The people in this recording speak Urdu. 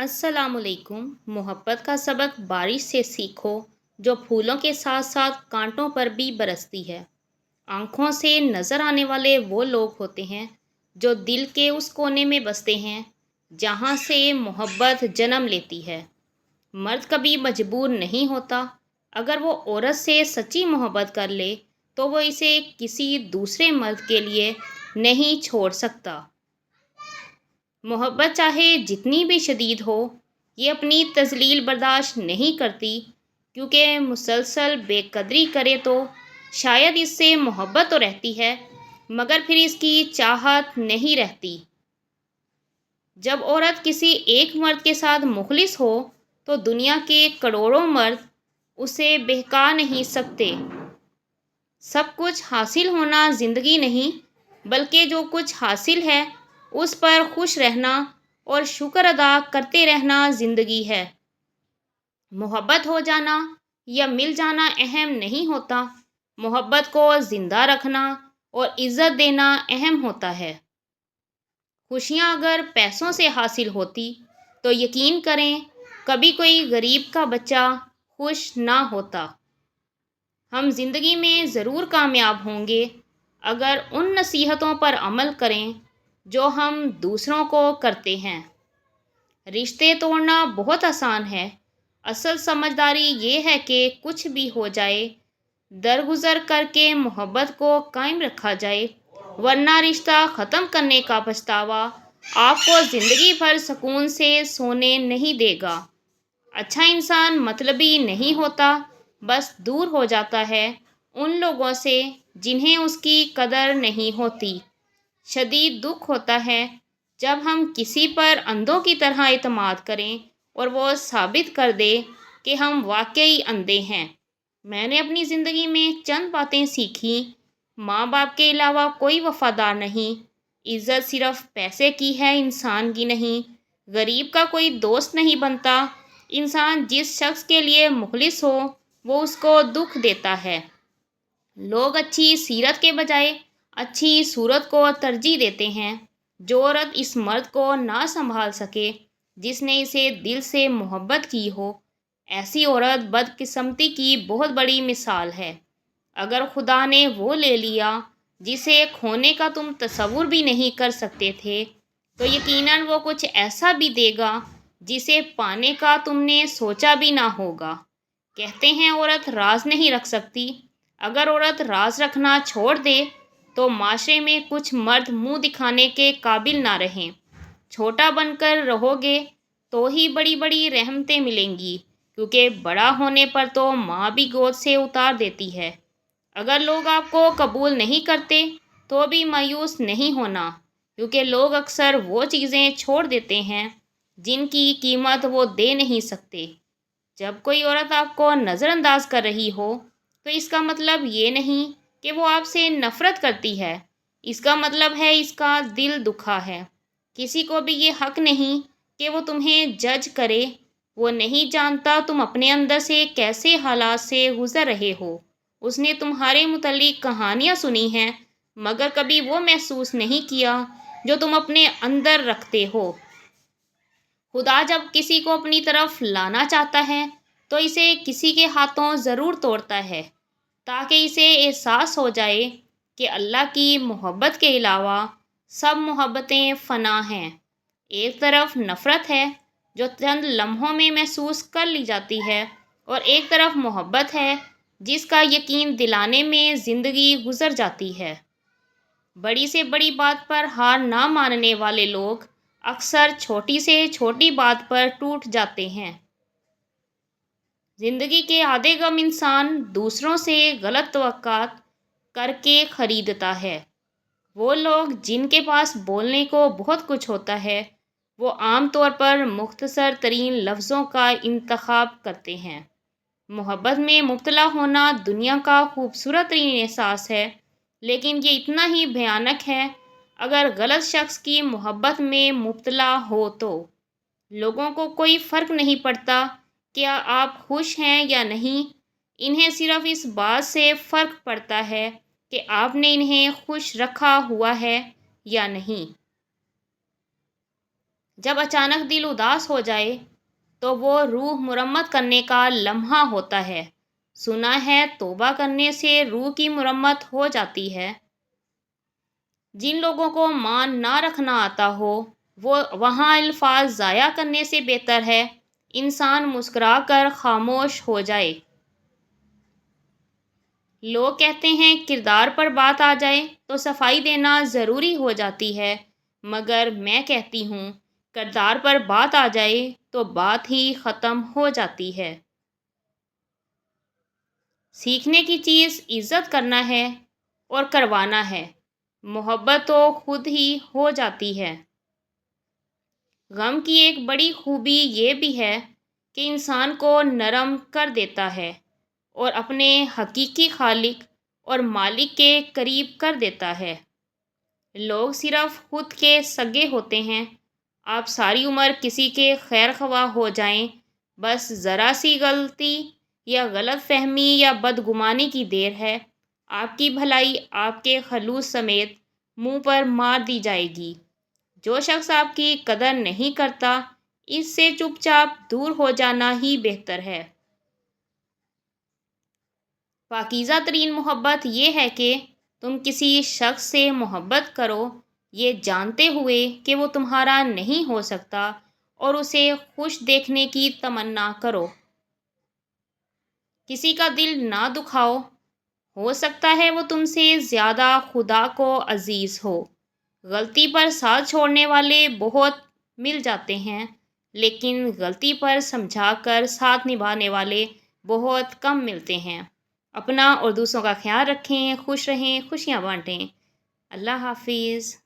السلام علیکم۔ محبت کا سبق بارش سے سیکھو، جو پھولوں کے ساتھ ساتھ کانٹوں پر بھی برستی ہے۔ آنکھوں سے نظر آنے والے وہ لوگ ہوتے ہیں جو دل کے اس کونے میں بستے ہیں جہاں سے محبت جنم لیتی ہے۔ مرد کبھی مجبور نہیں ہوتا۔ اگر وہ عورت سے سچی محبت کر لے تو وہ اسے کسی دوسرے مرد کے لیے نہیں چھوڑ سکتا۔ محبت چاہے جتنی بھی شدید ہو، یہ اپنی تذلیل برداشت نہیں کرتی، کیونکہ مسلسل بے قدری کرے تو شاید اس سے محبت تو رہتی ہے مگر پھر اس کی چاہت نہیں رہتی۔ جب عورت کسی ایک مرد کے ساتھ مخلص ہو تو دنیا کے کروڑوں مرد اسے بہکا نہیں سکتے۔ سب کچھ حاصل ہونا زندگی نہیں، بلکہ جو کچھ حاصل ہے اس پر خوش رہنا اور شکر ادا کرتے رہنا زندگی ہے۔ محبت ہو جانا یا مل جانا اہم نہیں ہوتا، محبت کو زندہ رکھنا اور عزت دینا اہم ہوتا ہے۔ خوشیاں اگر پیسوں سے حاصل ہوتی تو یقین کریں کبھی کوئی غریب کا بچہ خوش نہ ہوتا۔ ہم زندگی میں ضرور کامیاب ہوں گے اگر ان نصیحتوں پر عمل کریں جو ہم دوسروں کو کرتے ہیں۔ رشتے توڑنا بہت آسان ہے، اصل سمجھداری یہ ہے کہ کچھ بھی ہو جائے درگزر کر کے محبت کو قائم رکھا جائے، ورنہ رشتہ ختم کرنے کا پچھتاوا آپ کو زندگی بھر سکون سے سونے نہیں دے گا۔ اچھا انسان مطلبی نہیں ہوتا، بس دور ہو جاتا ہے ان لوگوں سے جنہیں اس کی قدر نہیں ہوتی۔ شدید دکھ ہوتا ہے جب ہم کسی پر اندھوں کی طرح اعتماد کریں اور وہ ثابت کر دے کہ ہم واقعی اندھے ہیں۔ میں نے اپنی زندگی میں چند باتیں سیکھیں۔ ماں باپ کے علاوہ کوئی وفادار نہیں۔ عزت صرف پیسے کی ہے، انسان کی نہیں۔ غریب کا کوئی دوست نہیں بنتا۔ انسان جس شخص کے لیے مخلص ہو وہ اس کو دکھ دیتا ہے۔ لوگ اچھی سیرت کے بجائے اچھی صورت کو ترجیح دیتے ہیں۔ جو عورت اس مرد کو نہ سنبھال سکے جس نے اسے دل سے محبت کی ہو، ایسی عورت بدقسمتی کی بہت بڑی مثال ہے۔ اگر خدا نے وہ لے لیا جسے کھونے کا تم تصور بھی نہیں کر سکتے تھے تو یقیناً وہ کچھ ایسا بھی دے گا جسے پانے کا تم نے سوچا بھی نہ ہوگا۔ کہتے ہیں عورت راز نہیں رکھ سکتی۔ اگر عورت راز رکھنا چھوڑ دے تو معاشرے میں کچھ مرد منہ دکھانے کے قابل نہ رہیں۔ چھوٹا بن کر رہو گے تو ہی بڑی بڑی رحمتیں ملیں گی، کیونکہ بڑا ہونے پر تو ماں بھی گود سے اتار دیتی ہے۔ اگر لوگ آپ کو قبول نہیں کرتے تو بھی مایوس نہیں ہونا، کیونکہ لوگ اکثر وہ چیزیں چھوڑ دیتے ہیں جن کی قیمت وہ دے نہیں سکتے۔ جب کوئی عورت آپ کو نظر انداز کر رہی ہو تو اس کا مطلب یہ نہیں کہ وہ آپ سے نفرت کرتی ہے، اس کا مطلب ہے اس کا دل دکھا ہے۔ کسی کو بھی یہ حق نہیں کہ وہ تمہیں جج کرے۔ وہ نہیں جانتا تم اپنے اندر سے کیسے حالات سے گزر رہے ہو۔ اس نے تمہارے متعلق کہانیاں سنی ہیں مگر کبھی وہ محسوس نہیں کیا جو تم اپنے اندر رکھتے ہو۔ خدا جب کسی کو اپنی طرف لانا چاہتا ہے تو اسے کسی کے ہاتھوں ضرور توڑتا ہے، تاکہ اسے احساس ہو جائے کہ اللہ کی محبت کے علاوہ سب محبتیں فنا ہیں۔ ایک طرف نفرت ہے جو چند لمحوں میں محسوس کر لی جاتی ہے، اور ایک طرف محبت ہے جس کا یقین دلانے میں زندگی گزر جاتی ہے۔ بڑی سے بڑی بات پر ہار نہ ماننے والے لوگ اکثر چھوٹی سے چھوٹی بات پر ٹوٹ جاتے ہیں۔ زندگی کے آدھے غم انسان دوسروں سے غلط توقعات کر کے خریدتا ہے۔ وہ لوگ جن کے پاس بولنے کو بہت کچھ ہوتا ہے وہ عام طور پر مختصر ترین لفظوں کا انتخاب کرتے ہیں۔ محبت میں مبتلا ہونا دنیا کا خوبصورت ترین احساس ہے، لیکن یہ اتنا ہی بھیانک ہے اگر غلط شخص کی محبت میں مبتلا ہو تو۔ لوگوں کو کوئی فرق نہیں پڑتا کیا آپ خوش ہیں یا نہیں، انہیں صرف اس بات سے فرق پڑتا ہے کہ آپ نے انہیں خوش رکھا ہوا ہے یا نہیں۔ جب اچانک دل اداس ہو جائے تو وہ روح مرمت کرنے کا لمحہ ہوتا ہے۔ سنا ہے توبہ کرنے سے روح کی مرمت ہو جاتی ہے۔ جن لوگوں کو مان نہ رکھنا آتا ہو وہ وہاں الفاظ ضائع کرنے سے بہتر ہے انسان مسکرا کر خاموش ہو جائے۔ لوگ کہتے ہیں کردار پر بات آ جائے تو صفائی دینا ضروری ہو جاتی ہے، مگر میں کہتی ہوں کردار پر بات آ جائے تو بات ہی ختم ہو جاتی ہے۔ سیکھنے کی چیز عزت کرنا ہے اور کروانا ہے، محبت تو خود ہی ہو جاتی ہے۔ غم کی ایک بڑی خوبی یہ بھی ہے کہ انسان کو نرم کر دیتا ہے اور اپنے حقیقی خالق اور مالک کے قریب کر دیتا ہے۔ لوگ صرف خود کے سگے ہوتے ہیں۔ آپ ساری عمر کسی کے خیر خواہ ہو جائیں، بس ذرا سی غلطی یا غلط فہمی یا بدگمانی کی دیر ہے، آپ کی بھلائی آپ کے خلوص سمیت منہ پر مار دی جائے گی۔ جو شخص آپ کی قدر نہیں کرتا اس سے چپ چاپ دور ہو جانا ہی بہتر ہے۔ پاکیزہ ترین محبت یہ ہے کہ تم کسی شخص سے محبت کرو یہ جانتے ہوئے کہ وہ تمہارا نہیں ہو سکتا اور اسے خوش دیکھنے کی تمنا کرو۔ کسی کا دل نہ دکھاؤ، ہو سکتا ہے وہ تم سے زیادہ خدا کو عزیز ہو۔ غلطی پر ساتھ چھوڑنے والے بہت مل جاتے ہیں، لیکن غلطی پر سمجھا کر ساتھ نبھانے والے بہت کم ملتے ہیں۔ اپنا اور دوسروں کا خیال رکھیں، خوش رہیں، خوشیاں بانٹیں۔ اللہ حافظ۔